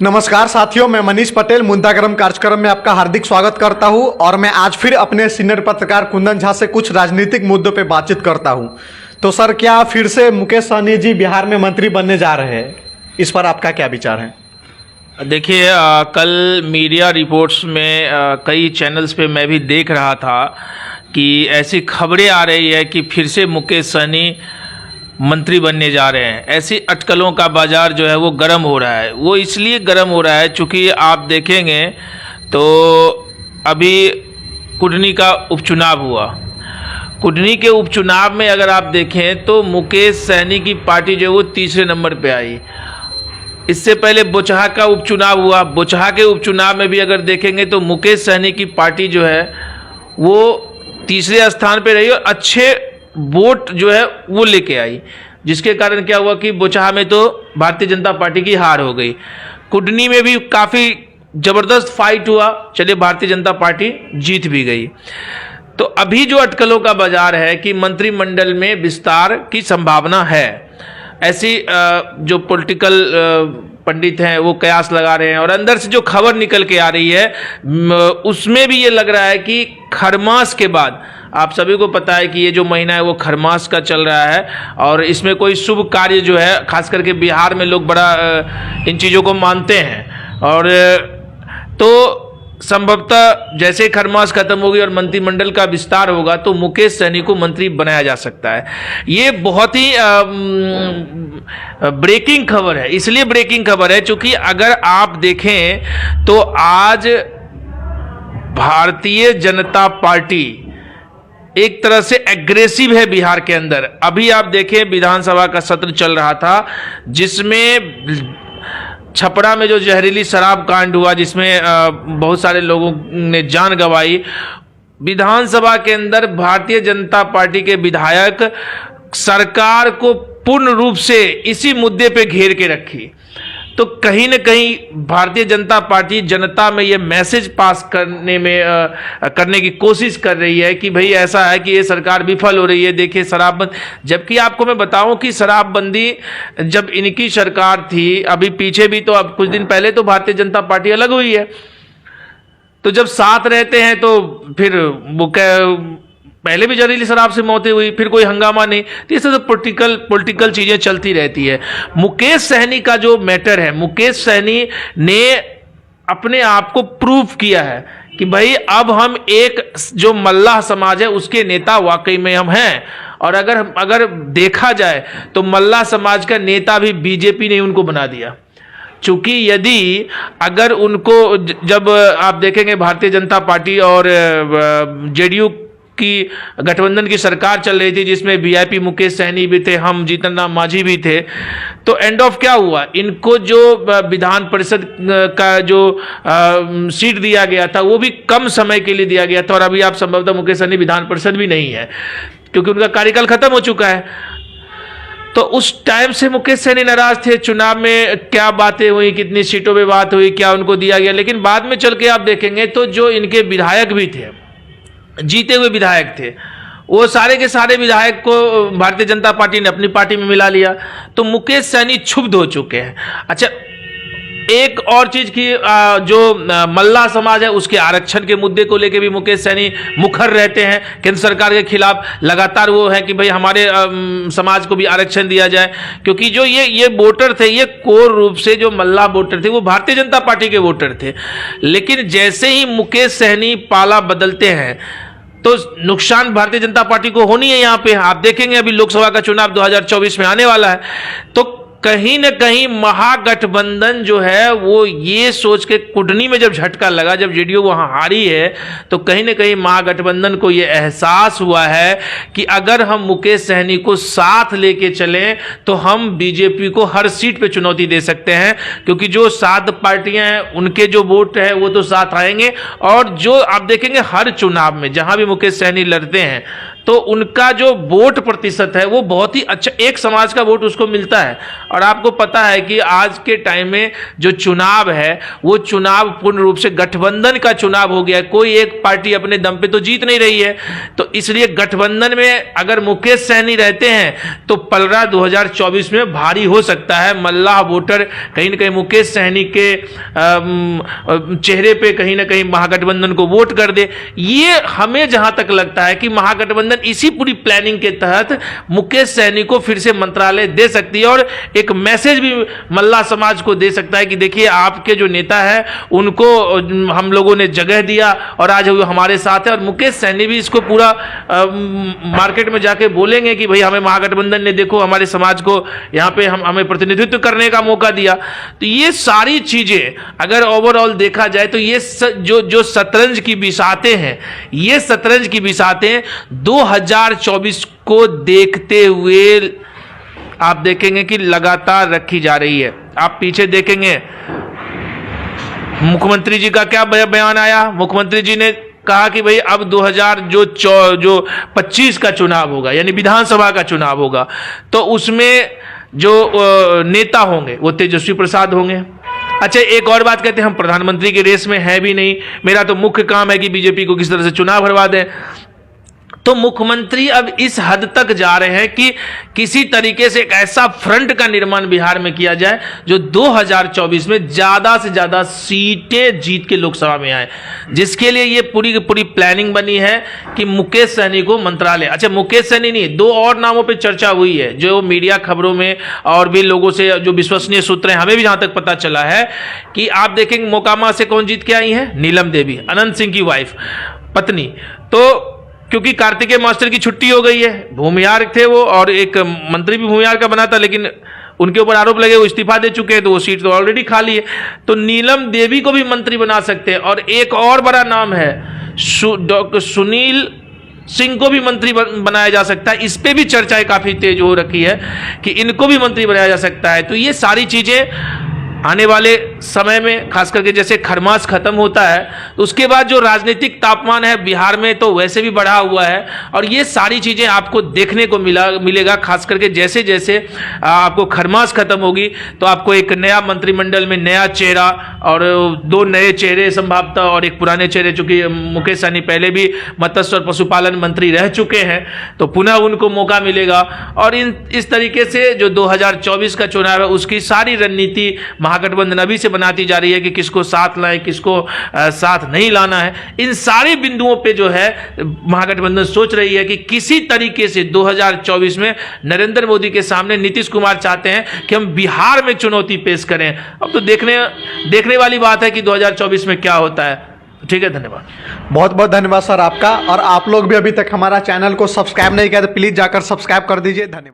नमस्कार साथियों, मैं मनीष पटेल मुद्दागरम कार्यक्रम में आपका हार्दिक स्वागत करता हूं और मैं आज फिर अपने सीनियर पत्रकार कुंदन झा से कुछ राजनीतिक मुद्दों पे बातचीत करता हूं। तो सर, क्या फिर से मुकेश सहनी जी बिहार में मंत्री बनने जा रहे हैं? इस पर आपका क्या विचार है? देखिए, कल मीडिया रिपोर्ट्स में कई चैनल्स पे मैं भी देख रहा था कि ऐसी खबरें आ रही है कि फिर से मुकेश सहनी मंत्री बनने जा रहे हैं। ऐसी अटकलों का बाजार जो है वो गर्म हो रहा है। वो इसलिए गर्म हो रहा है चूँकि आप देखेंगे तो अभी कुडनी का उपचुनाव हुआ। कुडनी के उपचुनाव में अगर आप देखें तो मुकेश सहनी की पार्टी जो है वो तीसरे नंबर पे आई। इससे पहले बोचहा का उपचुनाव हुआ। बोचहा के उपचुनाव में भी अगर देखेंगे तो मुकेश सहनी की पार्टी जो है वो तीसरे स्थान पे रही और अच्छे वोट जो है वो लेके आई, जिसके कारण क्या हुआ कि बोचहा में तो भारतीय जनता पार्टी की हार हो गई। कुडनी में भी काफ़ी ज़बरदस्त फाइट हुआ, चलिए भारतीय जनता पार्टी जीत भी गई। तो अभी जो अटकलों का बाजार है कि मंत्रिमंडल में विस्तार की संभावना है, ऐसी जो पॉलिटिकल पंडित हैं वो कयास लगा रहे हैं और अंदर से जो खबर निकल के आ रही है उसमें भी ये लग रहा है कि खरमास के बाद, आप सभी को पता है कि ये जो महीना है वो खरमास का चल रहा है और इसमें कोई शुभ कार्य जो है, खास करके बिहार में लोग बड़ा इन चीज़ों को मानते हैं और तो संभवतः जैसे खरमास खत्म होगी और मंत्रिमंडल का विस्तार होगा तो मुकेश सहनी को मंत्री बनाया जा सकता है। ये बहुत ही ब्रेकिंग खबर है। इसलिए ब्रेकिंग खबर है क्योंकि अगर आप देखें तो आज भारतीय जनता पार्टी एक तरह से एग्रेसिव है बिहार के अंदर। अभी आप देखें विधानसभा का सत्र चल रहा था जिसमें छपरा में जो जहरीली शराब कांड हुआ जिसमें बहुत सारे लोगों ने जान गंवाई। विधानसभा के अंदर भारतीय जनता पार्टी के विधायक सरकार को पूर्ण रूप से इसी मुद्दे पे घेर के रखी। तो कहीं न कहीं भारतीय जनता पार्टी जनता में ये मैसेज पास करने की कोशिश कर रही है कि भाई ऐसा है कि ये सरकार विफल हो रही है, देखिए शराबबंदी। जबकि आपको मैं बताऊं कि शराबबंदी जब इनकी सरकार थी, अभी पीछे भी तो अब कुछ दिन पहले तो भारतीय जनता पार्टी अलग हुई है, तो जब साथ रहते हैं तो फिर वो पहले भी जहरीली शराब से मौतें हुई, फिर कोई हंगामा नहीं। तो इससे तो पॉलिटिकल चीजें चलती रहती है। मुकेश सहनी का जो मैटर है, मुकेश सहनी ने अपने आप को प्रूव किया है कि भाई अब हम एक जो मल्लाह समाज है उसके नेता वाकई में हम हैं। और अगर देखा जाए तो मल्लाह समाज का नेता भी बीजेपी ने उनको बना दिया। चूंकि यदि अगर उनको जब आप देखेंगे भारतीय जनता पार्टी और जेडीयू की गठबंधन की सरकार चल रही थी जिसमें वीआईपी मुकेश सहनी भी थे, हम जीतन राम मांझी भी थे, तो एंड ऑफ क्या हुआ, इनको जो विधान परिषद का जो सीट दिया गया था वो भी कम समय के लिए दिया गया था। और अभी आप संभवतः मुकेश सहनी विधान परिषद भी नहीं है क्योंकि उनका कार्यकाल खत्म हो चुका है। तो उस टाइम से मुकेश सहनी नाराज थे। चुनाव में क्या बातें हुई, कितनी सीटों पे बात हुई, क्या उनको दिया गया, लेकिन बाद में चल के आप देखेंगे तो जो इनके विधायक भी थे, जीते हुए विधायक थे, वो सारे के सारे विधायक को भारतीय जनता पार्टी ने अपनी पार्टी में मिला लिया। तो मुकेश सहनी क्षुब्ध हो चुके हैं। अच्छा, एक और चीज की जो मल्लाह समाज है उसके आरक्षण के मुद्दे को लेकर भी मुकेश सहनी मुखर रहते हैं केंद्र सरकार के खिलाफ। लगातार वो है कि भाई हमारे समाज को भी आरक्षण दिया जाए, क्योंकि जो ये वोटर थे, ये कोर रूप से जो मल्लाह वोटर थे वो भारतीय जनता पार्टी के वोटर थे। लेकिन जैसे ही मुकेश सहनी पाला बदलते हैं तो नुकसान भारतीय जनता पार्टी को होनी है। यहाँ पे आप देखेंगे अभी लोकसभा का चुनाव 2024 में आने वाला है, तो कहीं न कहीं महागठबंधन जो है वो ये सोच के कुडनी में जब झटका लगा, जब जेडीयू वहां हारी है, तो कहीं न कहीं महागठबंधन को ये एहसास हुआ है कि अगर हम मुकेश सहनी को साथ लेके चलें तो हम बीजेपी को हर सीट पे चुनौती दे सकते हैं, क्योंकि जो 7 पार्टियां हैं उनके जो वोट है वो तो साथ आएंगे। और जो आप देखेंगे हर चुनाव में जहां भी मुकेश सहनी लड़ते हैं तो उनका जो वोट प्रतिशत है वो बहुत ही अच्छा, एक समाज का वोट उसको मिलता है। और आपको पता है कि आज के टाइम में जो चुनाव है वो चुनाव पूर्ण रूप से गठबंधन का चुनाव हो गया है। कोई एक पार्टी अपने दम पे तो जीत नहीं रही है, तो इसलिए गठबंधन में अगर मुकेश सहनी रहते हैं तो पलड़ा 2024 में भारी हो सकता है। मल्लाह वोटर कहीं ना कहीं मुकेश सहनी के चेहरे पे कहीं ना कहीं महागठबंधन को वोट कर दे। ये हमें जहां तक लगता है कि महागठबंधन इसी पूरी प्लानिंग के तहत मुकेश सहनी को फिर से मंत्रालय दे सकती है और एक मैसेज भी मल्लाह समाज को दे सकता है कि देखिए आपके जो नेता है उनको हम लोगों ने जगह दिया और आज वो हमारे साथ है। और मुकेश सहनी भी इसको पूरा मार्केट में जाके बोलेंगे कि भाई हमें महागठबंधन ने देखो हमारे समाज को यहाँ पे हमें प्रतिनिधित्व करने का मौका दिया। तो ये सारी चीजें अगर ओवरऑल देखा जाए तो ये जो शतरंज की बिसातें हैं, ये शतरंज की बिसातें 2024 को देखते हुए आप देखेंगे कि लगातार रखी जा रही है। आप पीछे देखेंगे मुख्यमंत्री जी का क्या बयान आया। मुख्यमंत्री जी ने कहा कि भाई अब 2025 का चुनाव होगा, यानी विधानसभा का चुनाव होगा, तो उसमें जो नेता होंगे वो तेजस्वी प्रसाद होंगे। अच्छा, एक और बात कहते हैं हम प्रधानमंत्री की रेस में है भी नहीं, मेरा तो मुख्य काम है कि बीजेपी को किस तरह से चुनाव हरवा दें। तो मुख्यमंत्री अब इस हद तक जा रहे हैं कि किसी तरीके से एक ऐसा फ्रंट का निर्माण बिहार में किया जाए जो 2024 में ज्यादा से ज्यादा सीटें जीत के लोकसभा में आए, जिसके लिए ये पूरी की पूरी प्लानिंग बनी है कि मुकेश सहनी को मंत्रालय। अच्छा, मुकेश सहनी नहीं, दो और नामों पे चर्चा हुई है जो मीडिया खबरों में और भी लोगों से जो विश्वसनीय सूत्र हैं हमें भी जहां तक पता चला है कि आप देखेंगे मोकामा से कौन जीत के आई है, नीलम देवी, अनंत सिंह की वाइफ, पत्नी। तो क्योंकि कार्तिकेय मास्टर की छुट्टी हो गई है, भूमिहार थे वो और एक मंत्री भी भूमिहार का बना था, लेकिन उनके ऊपर आरोप लगे, वो इस्तीफा दे चुके हैं, तो वो सीट तो ऑलरेडी खाली है। तो नीलम देवी को भी मंत्री बना सकते हैं। और एक और बड़ा नाम है डॉक्टर सुनील सिंह को भी मंत्री बनाया जा सकता है। इस पे भी चर्चाएं काफी तेज हो रखी है कि इनको भी मंत्री बनाया जा सकता है। तो ये सारी चीजें आने वाले समय में, खास करके जैसे खरमास खत्म होता है तो उसके बाद जो राजनीतिक तापमान है बिहार में तो वैसे भी बढ़ा हुआ है। और ये सारी चीजें आपको देखने को मिलेगा, खास करके जैसे जैसे आपको खरमास खत्म होगी तो आपको एक नया मंत्रिमंडल में नया चेहरा और दो नए चेहरे संभवतः और एक पुराने चेहरे, चूंकि मुकेश सहनी पहले भी मत्स्य और पशुपालन मंत्री रह चुके हैं तो पुनः उनको मौका मिलेगा। और इस तरीके से जो 2024 का चुनाव है उसकी सारी रणनीति महागठबंधन अभी से बनाती जा रही है कि किसको साथ लाए, किसको साथ नहीं लाना है। इन सारे बिंदुओं पे जो है महागठबंधन सोच रही है कि किसी तरीके से 2024 में नरेंद्र मोदी के सामने नीतीश कुमार चाहते हैं कि हम बिहार में चुनौती पेश करें। अब तो देखने वाली बात है कि 2024 में क्या होता है। ठीक है, धन्यवाद। बहुत बहुत धन्यवाद सर आपका। और आप लोग भी अभी तक हमारा चैनल को सब्सक्राइब नहीं किया तो प्लीज जाकर सब्सक्राइब कर दीजिए। धन्यवाद।